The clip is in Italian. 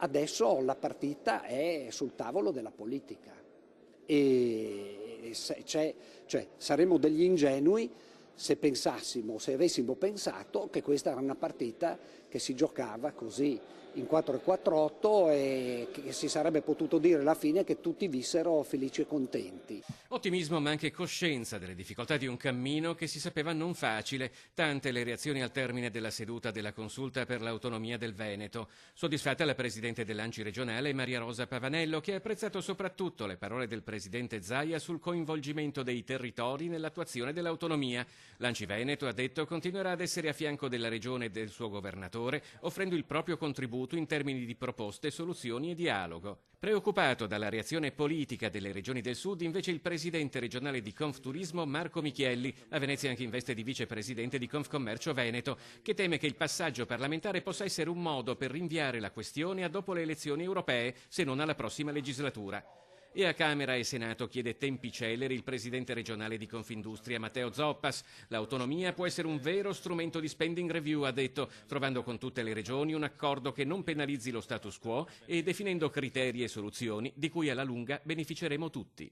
Adesso la partita è sul tavolo della politica cioè, saremmo degli ingenui se avessimo pensato che questa era una partita che si giocava così in 4-4-8 e che si sarebbe potuto dire alla fine che tutti vissero felici e contenti. Ottimismo ma anche coscienza delle difficoltà di un cammino che si sapeva non facile, tante le reazioni al termine della seduta della consulta per l'autonomia del Veneto. Soddisfatta la presidente dell'ANCI regionale Maria Rosa Pavanello, che ha apprezzato soprattutto le parole del presidente Zaia sul coinvolgimento dei territori nell'attuazione dell'autonomia. L'ANCI Veneto, ha detto, continuerà ad essere a fianco della regione e del suo governatore, offrendo il proprio contributo in termini di proposte, soluzioni e dialogo. Preoccupato dalla reazione politica delle regioni del Sud, invece il presidente regionale di Confturismo Marco Michielli, a Venezia anche in veste di vicepresidente di Confcommercio Veneto, che teme che il passaggio parlamentare possa essere un modo per rinviare la questione a dopo le elezioni europee, se non alla prossima legislatura. E a Camera e Senato chiede tempi celeri il presidente regionale di Confindustria Matteo Zoppas. L'autonomia può essere un vero strumento di spending review, ha detto, trovando con tutte le regioni un accordo che non penalizzi lo status quo e definendo criteri e soluzioni di cui alla lunga beneficeremo tutti.